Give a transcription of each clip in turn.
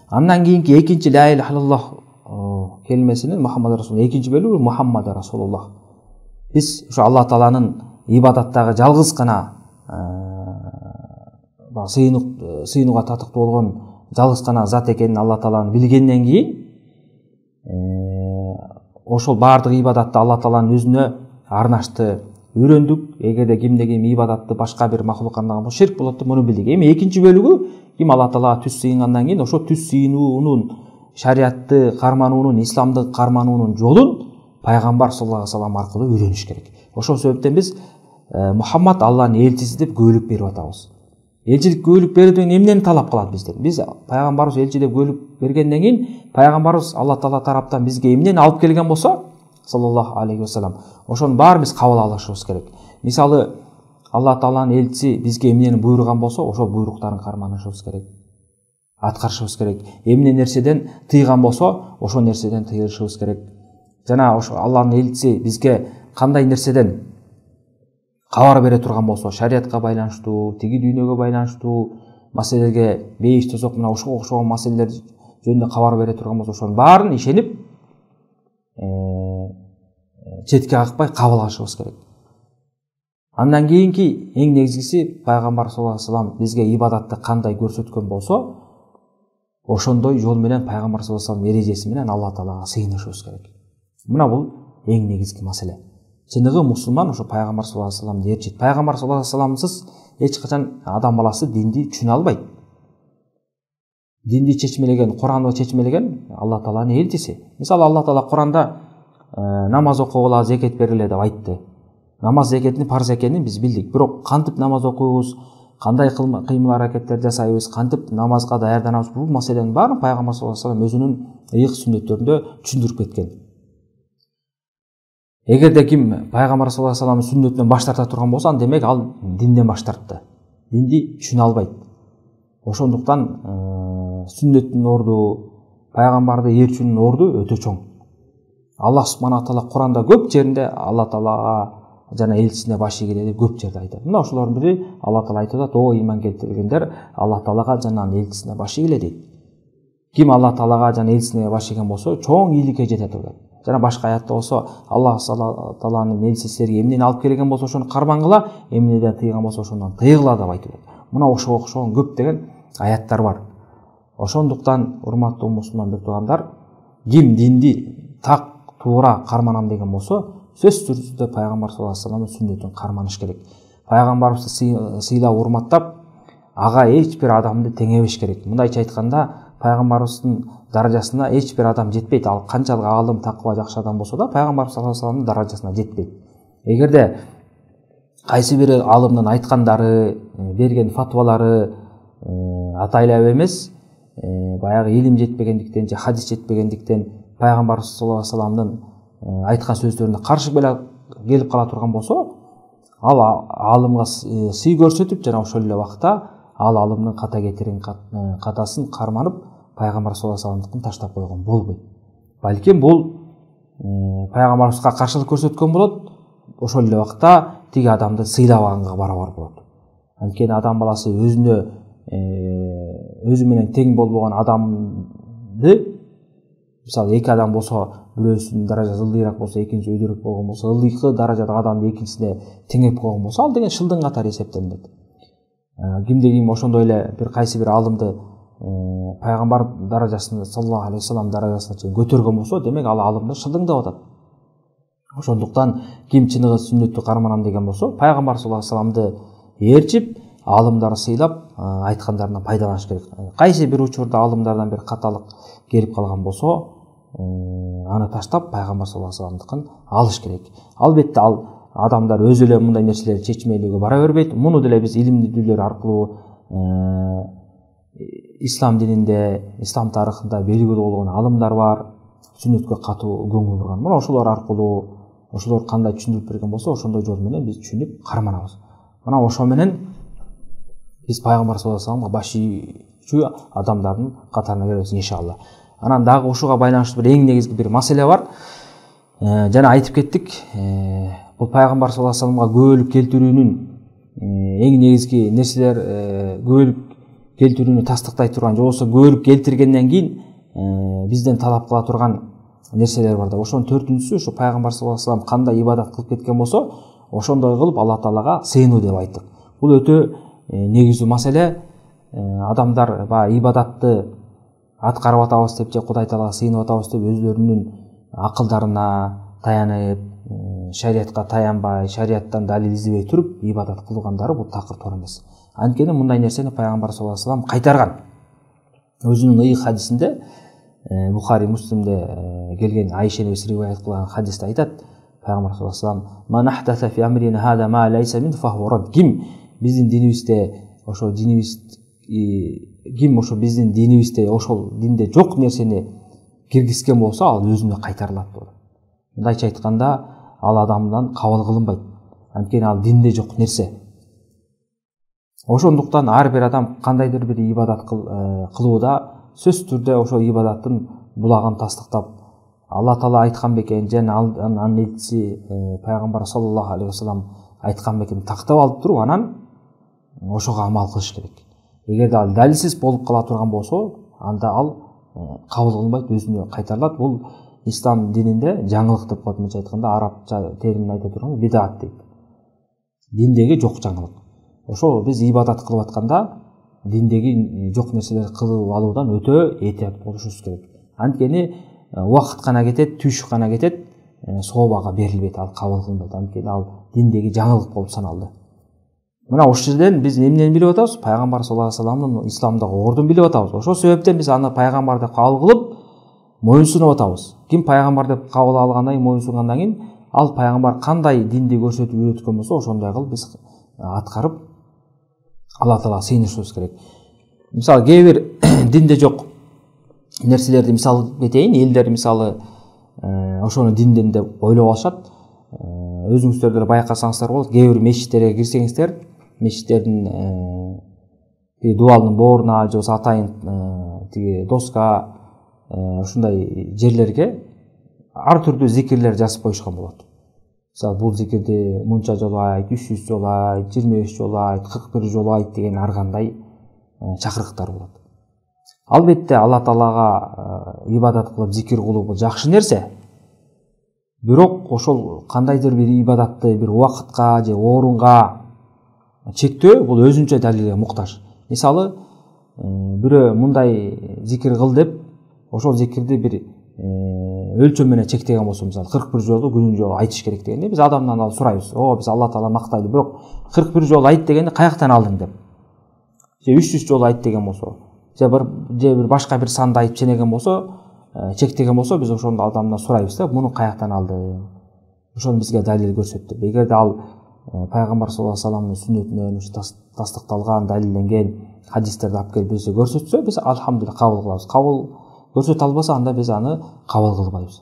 Андан кийинки экинчи ла иляха иллаллах келмесинин Мухаммад Расулуллах экинчи бөлүгү Мухаммад Расулуллах. Биз ушу Алла Тааланын ибадаттагы жалгыз гана сыйынууга татыктуу болгон жалгыз гана зат экенин Алла Тааланы билгенден кийин ошол баардык ибадатты Алла Тааланын өзүнө арнашты үйрөндүк. Эгерде кимде ким ибадатты башка бир махлукка арнаган болсо ширк болот деп муну билдик. Эми экинчи бөлүгү ким Алла Таалага түз сыйынгандан кийин ошо түз сыйынуунун шариатты кармануунун, исламды кармануунун жолун пайгамбар саллаллаху алейхи вассалам аркылуу үйрөнүш керек. Ошол себептен биз Мухаммад Алланын элчиси деп күбөлүк берип атабыз. Элчилик күбөлүк берүүдөн эмнени талап кылат бизден? Биз пайгамбарыбыз элчи деп күбөлүк бергенден кийин пайгамбарыбыз Алла Таала тараптан бизге эмнени алып келген болсо, саллаллаху алейхи вассалам, ошонун баарын биз кабыл алышыбыз керек. Мисалы, Алла Тааланын элчиси бизге эмнени буйруган болсо, ошол буйруктарын карманышыбыз керек, аткарышыбыз керек. Эмне нерседен тыйган болсо, ошол нерседен тыйылышыбыз керек. Жана ошо Алланын элчиси бизге кандай нерседен кабар бере турган болсо, шариатка байланыштуу, тиги дүйнөгө байланыштуу маселелерге, бейиш тозок мына ошого окшогон маселелер жөнүндө кабар бере турган болсо, ошонун баарын ишенип четке какпай кабыл алышыбыз керек. Андан кийинки эң негизгиси пайгамбар саллаллаху алейхи вассалам бизге ибадатты кандай көрсөткөн болсо, ошондой жол менен пайгамбар саллаллаху алейхи вассалам эрежеси менен Алла Таалага сыйынышыбыз керек. Мына бул эң негизги маселе. Чыныгы мусулман ошо пайгамбар саллаллаху алейхи вассаламды ээрчит. Пайгамбар саллаллаху алейхи вассаламсыз эч качан адам баласы динди түшүнө албайт. Динди чечмелеген, Куранды чечмелеген Алла Тааланын элчиси. Мисалы, Алла Таала Куранда намаз окугула, зекет бергиле деп айтты. Намаз зекеттин парз экенин биз билдик. Бирок кантип намаз окуйбуз, кандай кыймыл аракеттер жасайбыз, кантип намазга даярданабыз, бул маселенин баарын пайгамбар саллаллаху алейхи вассалам өзүнүн ыйык сүннөттөрүндө түшүндүрүп кеткен. Эгерде ким пайгамбар саллаллаху алейхи вассаламдын сүннөтүнөн баш тарта турган болсо, демек ал динден баш тартты. Динди түшүнө албайт. Ошондуктан сүннөттүн орду, пайгамбарды ээрчүүнүн орду өтө чоң. Аллах субхана таала Куранда көп жеринде Алла Таалага жана элчисине баш ийгиле деп көп жерде айтат. Мына ошолордун бири Алла Таала айтып атат: "О ыйман келтиргендер, Алла Таалага жана анын элчисине баш ийгиле" дейт. Ким Алла Таалага жана элчисине баш ийген болсо, чоң ийгиликке жетет деп. Жана башка аятта болсо, Аллах Тааланын элчиси силерге эмнени алып келген болсо, ошону кармангыла, эмнеден тыйган болсо, ошондон тыйгыла деп айтып атат. Мына ошого окшогон көптөгөн аяттар бар. Ошондуктан, урматтуу мусулман биртугандар, ким динди так туура карманам деген болсо, сөзсүз түрдө пайгамбар саллаллаху алейхи вассаламдын сүннөтүн карманыш керек. Пайгамбарыбызды сыйлап, урматтап, ага эч бир адамды теңебеш керек. Мындайча айтканда, пайгамбарыбыздын даражасына эч бир адам жетпейт. Ал канчалык аалым, таква, жакшы адам болсо да, пайгамбар саллаллаху алейхи вассаламдын даражасына жетпейт. Эгерде кайсы бир аалымдын айткандары, берген фатвалары атайлап эмес, баягы илим жетпегендиктен же хадис жетпегендиктен пайгамбар саллаллаху алейхи вассаламдын айткан сөздөрүнө каршы келип кала турган болсо, ал аалымга сый көрсөтүп, жана ошол эле убакта ал аалымдын ката кетирген катасын карманып, пайгамбар саллаллаху алейхи вассаламдыкын таштап койгон болбойт. Балким бул пайгамбарыбызга каршылык көрсөткөн болот, ошол эле убакта тиги адамды сыйлабаганга барабар болот. Анткени адам баласы өзү менен тең болбогон адамды, мисалы эки адам болсо, бирөөсүнүн даражасы ылдыйраак болсо, экинчиси өйдөрөөк болгон болсо, ылдыйкы даражадагы адамды экинчисине теңеп койгон болсо, ал деген шылдың катары эсептелинет. Кимде ким ошондой эле бир кайсы бир аалымды пайгамбар даражасына, саллаллаху алейхи вассалам даражасына чейин көтөргөн болсо, демек ал аалымды шылдыңдап атат. Ошондуктан ким чыныгы сүннөттү карманам деген болсо, пайгамбар саллаллаху алейхи вассаламды ээрчип, аалымдарды сыйлап, айткандарынан пайдаланыш керек. Кайсы бир учурда аалымдардан бир каталык келип калган болсо, аны таштап, пайгамбар саллаллаху алейхи вассаламдыкын алыш керек. Албетте ал адамдар өзү эле мындай нерселерди чечмелүүгө бара бербейт. Муну деле биз илимдүүлөр аркылуу ислам дининде, ислам тарыхында белгилүү болгон аалымдар бар, сүннөткө катуу көңүл бурган. Мына ошолор аркылуу, ошолор кандай түшүндүрүп берген болсо, ошондой жол менен биз түшүнүп карманабыз. Мына ошо менен биз пайгамбар саллаллаху алейхи вассаламга баш ийүүчү адамдардын катарына киребиз иншалла. Анан дагы ушуга байланыштуу бир эң негизги бир маселе бар. Жана айтып кеттик, бул пайгамбар саллаллаху алейхи вассаламга күбөлүк келтирүүнүн эң негизги нерселер, күбөлүк келтирүүнү тастыктай турган же болбосо көрүп келтиргенден кийин бизден талап кыла турган нерселер бар да. Ошонун төртүнчүсү ушу пайгамбар саллаллаху алейхи вассалам кандай ибадат кылып кеткен болсо, ошондой кылып Алла Таалага сыйынуу деп айттык. Бул өтө негизүү маселе. Адамдар баягы ибадатты аткарып атабыз деп же Кудай Таалага сыйынып атабыз деп өзлөрүнүн акылдарына таянып, шариатка таянбай, шариаттан далил издебей туруп ибадат кылгандары бул такыр туура эмес. Анткени мындай нерсени пайгамбар саллаллаху алейхи вассалам кайтарган. Өзүнүн ыйык хадисинде, Бухари, Муслимде келген Айша энебиз риваят кылган хадисте айтат, пайгамбар саллаллаху алейхи вассалам: "Ма нахтаса фи амрина хада ма лайса мин фаху рад". Ким биздин динибизде биздин динибизде ошол динде жок нерсени киргизген болсо, ал өзүнө кайтарылат деп. Мындайча айтканда, ал адамдан кабыл кылынбайт. Анткени ал динде жок нерсе. Ошондуктан ар бир адам кандайдыр бир ибадат кылууда сөзсүз түрдө ошол ибадаттын булагын тастыктап, Алла Таала айткан бекен, жана анын элчиси пайгамбар саллаллаху алейхи вассалам айткан бекен тактап алып туруп, анан ошого амал кылыш керек. Эгерде ал далилсиз болуп кала турган болсо, анда ал кабыл кылынбайт, өзүнө кайтарылат. Бул ислам дининде жаңылык деп коет, мынча айтканда арабча термин айта турган бидат дейт. Диндеги жок жаңылык. Ошол биз ибадат кылып атканда диндеги жок нерселерди кылып алуудан өтө этият болушубуз керек. Анткени убакыт гана кетет, түш гана кетет, сообага берилбейт, ал кабыл кылынбайт. Анткени ал диндеги жаңылык болуп саналды. Мына ошол жерден биз эмнени билип атабыз? Пайгамбар саллаллаху алейхи вассаламдын исламдагы ордун билип атабыз. Ошол себептен биз аны пайгамбар деп кабыл кылып, моюнсунуп атабыз. Ким пайгамбар деп кабыл алгандан кийин, моюнсунгандан кийин, ал пайгамбар кандай динди көрсөтүп үйрөткөн болсо, ошондой кылып биз аткарып Алла Таалага сыйынышыбыз керек. Мисалы, кээ бир динде жок нерселерди мисал кетейин. Элдер мисалы ошону динден деп ойлоп алышат. Өзүңүздөр деле байкасаңыздар болот. Кээ бир мечиттерге кирсеңиздер, мечиттердин дуалдын бооруна же болбосо атайын тиги доска ушундай жерлерге ар түрдүү зикирлер жазып коюшкан болот. Мисалы, бул зикирди мынча жолу айт, 300 жолу айт, 25 жолу айт, 41 жолу айт деген ар кандай чакырыктар болот. Албетте Алла Таалага ибадат кылып зикир кылуу бул жакшы нерсе. Бирок ошол кандайдыр бир ибадатты бир убакытка же орунга чектөө бул өзүнчө далилге муктаж. Мисалы, бирөө мындай зикир кыл деп, ошол зикирди бир өлчөм менен чектеген болсо, мисалы 41 жолу күнүн жолу айтыш керек дегенде, биз адамдан ал сурайбыз. Биз Алла Таала мактайлы, бирок 41 жолу айт дегенде каяктан алдың деп. Же 300 жолу айт деген болсо, же бир башка бир санды айтып ченеген болсо, чектеген болсо, биз ошондо адамдан сурайбыз да, муну каяктан алдың? Ошону бизге далил көрсөт деп. Эгерде ал пайгамбар саллаллаху алейхи вассаламдын сүннөтүнөн тастыкталган, далилденген хадистерди алып келип бизге көрсөтсө, биз алхамдулилlah кабыл кылабыз. Кабыл көрсөтө албаса, анда биз аны кабыл кылбайбыз.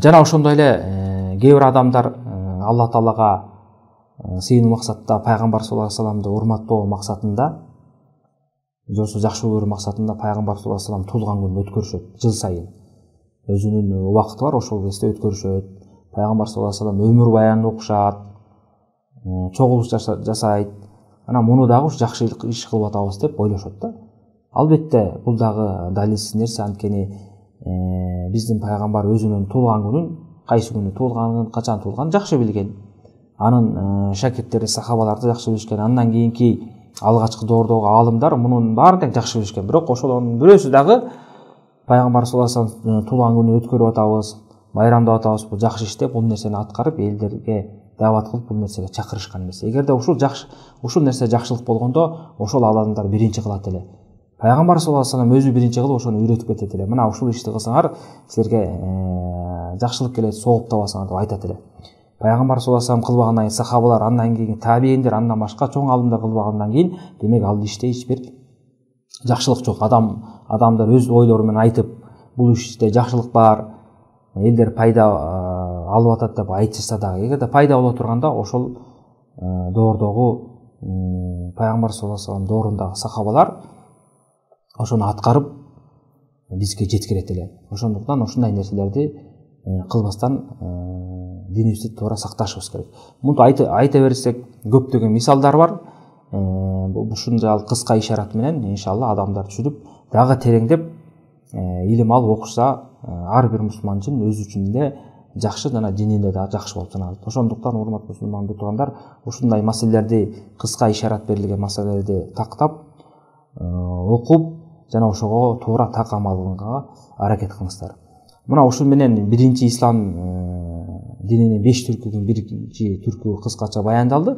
Жана ошондой эле кээ бир адамдар Алла Таалага сыйынуу максатта, пайгамбар саллаллаху алейхи вассаламды урматтоо максатында, же болбосо жакшы көрүү максатында пайгамбар саллаллаху алейхи вассалам туулган күнүн өткөрүшөт жыл сайын. Өзүнүн убакыты бар, ошол кезде өткөрүшөт. Пайгамбар саллаллаху алейхи вассалам өмүр баянын окушат, чогулуш жасайт. Анан муну дагы ушу жакшы иш кылып атабыз деп ойлошот да. Албетте бул дагы далилсиз нерсе. Анткени биздин пайгамбар өзүнүн туулган күнүн, кайсы күнү туулганын, качан туулганын жакшы билген. Анын шакирттери, сахабаларды жакшы билишкен. Андан кийинки алгачкы доордогу аалымдар мунун баарын жакшы билишкен. Бирок ошолордун бирөөсү дагы пайгамбар саллаллаху алейхи вассалам туулган күнүн өткөрүп атабыз, байрамдап атабыз, бул жакшы иш деп бул нерсени аткарып элдерге дават кылып бул нерсеге чакырышкан эмес. Эгерде ушул нерсе жакшылык болгондо, ошол адамдар биринчи кылат эле. Пайгамбар саллаллаху алейхи вассалам өзү биринчи кылып ошону үйрөтүп кетет эле. Мына ушул ишти кылсаңар силерге жакшылык келет, сооп табасыңар деп айтат эле. Пайгамбар саллаллаху алейхи вассалам кылбагандан кийин сахабалар, андан кийин табииндер, андан башка чоң алымдар кылбагандан кийин, демек ал иште эч бир жакшылык жок. Адамдар өз ойлору менен айтып, бул иште жакшылык бар, элдер пайда алып атат деп айтышса дагы, эгерде пайда боло турганда, ошол доордогу пайгамбар саллаллаху алейхи вассалам доорундагы сахабалар ошону аткарып бизге жеткирет эле. Ошондуктан ушундай нерселерди кылбастан динибизди туура сакташыбыз керек. Мынтип айта берсек көптөгөн мисалдар бар. ушунчалык кыска ишарат менен иншалла адамдар түшүнүп дагы тереңдеп илим алып окушса ар бир мусулман үчүн өзү үчүн да жакшы, жана дининде дагы жакшы болуп саналат. Ошондуктан урматтуу мусулман туугандар, ушундай маселелерди, кыска ишарат берилген маселелерди тактап окуп, жана ошого туура такам алганга аракет кылыңыздар. Мына ушул менен биринчи ислам дининин 5 түркүнүн биринчи түркү кыскача баяндалды.